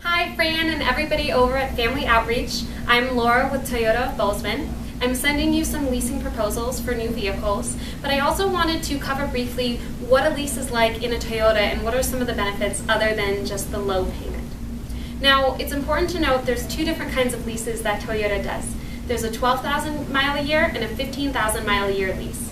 Hi, Fran and everybody over at Family Outreach. I'm Laura with Toyota of Bozeman. I'm sending you some leasing proposals for new vehicles, but I also wanted to cover briefly what a lease is like in a Toyota and what are some of the benefits other than just the low payment. Now, it's important to note there's two different kinds of leases that Toyota does. There's a 12,000 mile a year and a 15,000 mile a year lease.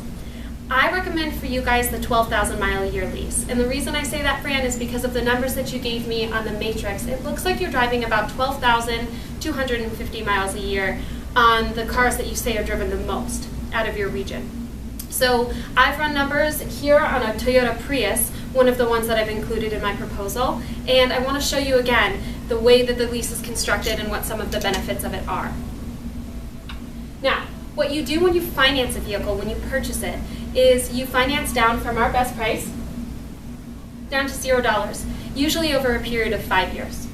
I recommend for you guys the 12,000 mile a year lease. And the reason I say that, Fran, is because of the numbers that you gave me on the matrix. It looks like you're driving about 12,250 miles a year on the cars that you say are driven the most out of your region. So I've run numbers here on a Toyota Prius, one of the ones that I've included in my proposal, and I want to show you again the way that the lease is constructed and what some of the benefits of it are. Now, what you do when you finance a vehicle, when you purchase it, is you finance down from our best price down to $0, usually over a period of 5 years.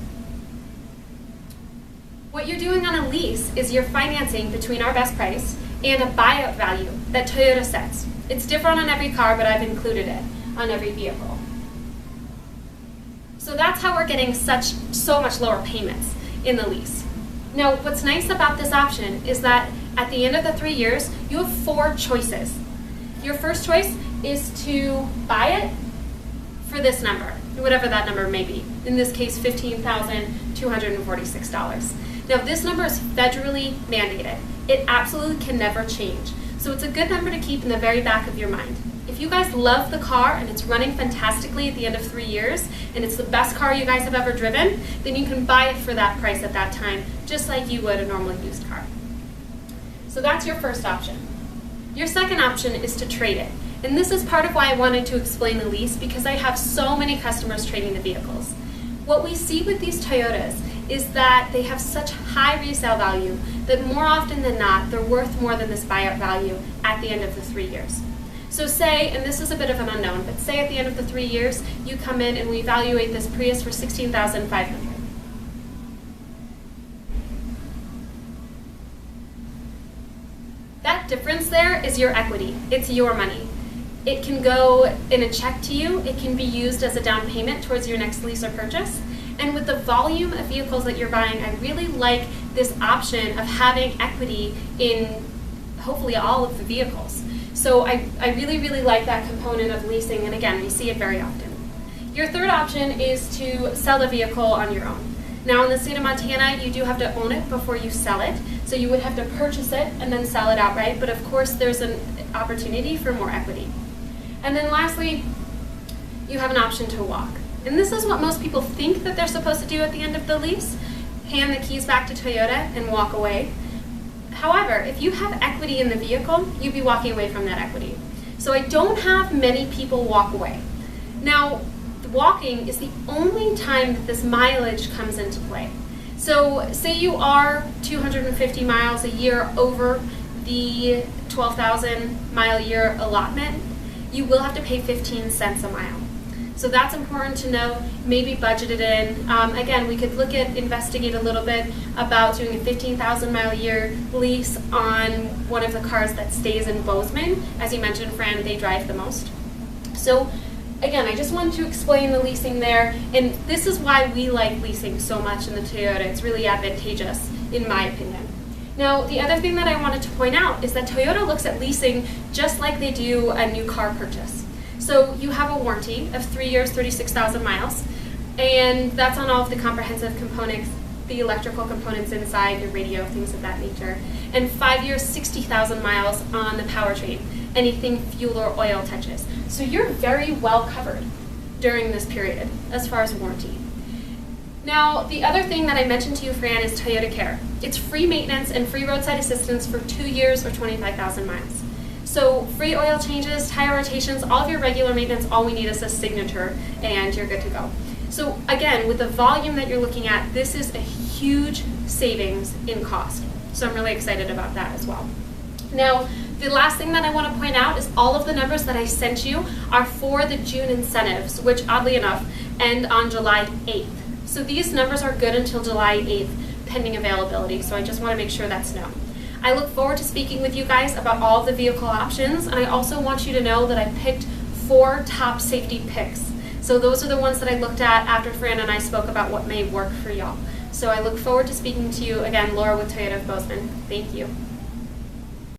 What you're doing on a lease is you're financing between our best price and a buyout value that Toyota sets. It's different on every car, but I've included it on every vehicle. So that's how we're getting so much lower payments in the lease. Now, what's nice about this option is that at the end of the 3 years, you have 4 choices. Your first choice is to buy it for this number, whatever that number may be. In this case, $15,246. Now, this number is federally mandated. It absolutely can never change. So it's a good number to keep in the very back of your mind. If you guys love the car and it's running fantastically at the end of 3 years, and it's the best car you guys have ever driven, then you can buy it for that price at that time, just like you would a normal used car. So that's your first option. Your second option is to trade it. And this is part of why I wanted to explain the lease, because I have so many customers trading the vehicles. What we see with these Toyotas is that they have such high resale value that more often than not, they're worth more than this buyout value at the end of the 3 years. So say, and this is a bit of an unknown, but say at the end of the 3 years, you come in and we evaluate this Prius for $16,500. That difference there is your equity. It's your money. It can go in a check to you. It can be used as a down payment towards your next lease or purchase. And with the volume of vehicles that you're buying, I really like this option of having equity in hopefully all of the vehicles. So I really, really like that component of leasing, and again, we see it very often. Your third option is to sell the vehicle on your own. Now in the state of Montana, you do have to own it before you sell it, so you would have to purchase it and then sell it outright, but of course there's an opportunity for more equity. And then lastly, you have an option to walk. And this is what most people think that they're supposed to do at the end of the lease, hand the keys back to Toyota and walk away. However, if you have equity in the vehicle, you'd be walking away from that equity. So I don't have many people walk away. Now, walking is the only time that this mileage comes into play. So say you are 250 miles a year over the 12,000 mile a year allotment, you will have to pay 15 cents a mile. So that's important to know, maybe budget it in. Again, we could investigate a little bit about doing a 15,000 mile a year lease on one of the cars that stays in Bozeman. As you mentioned, Fran, they drive the most. So again, I just wanted to explain the leasing there, and this is why we like leasing so much in the Toyota. It's really advantageous, in my opinion. Now, the other thing that I wanted to point out is that Toyota looks at leasing just like they do a new car purchase. So you have a warranty of 3 years, 36,000 miles, and that's on all of the comprehensive components, the electrical components inside, your radio, things of that nature, and 5 years, 60,000 miles on the powertrain, anything fuel or oil touches. So you're very well covered during this period as far as warranty. Now, the other thing that I mentioned to you, Fran, is Toyota Care. It's free maintenance and free roadside assistance for 2 years or 25,000 miles. So free oil changes, tire rotations, all of your regular maintenance, all we need is a signature and you're good to go. So again, with the volume that you're looking at, this is a huge savings in cost. So I'm really excited about that as well. Now, the last thing that I want to point out is all of the numbers that I sent you are for the June incentives, which oddly enough end on July 8th. So these numbers are good until July 8th, pending availability. So I just want to make sure that's known. I look forward to speaking with you guys about all of the vehicle options, and I also want you to know that I picked 4 top safety picks. So those are the ones that I looked at after Fran and I spoke about what may work for y'all. So I look forward to speaking to you again, Laura with Toyota of Bozeman. Thank you.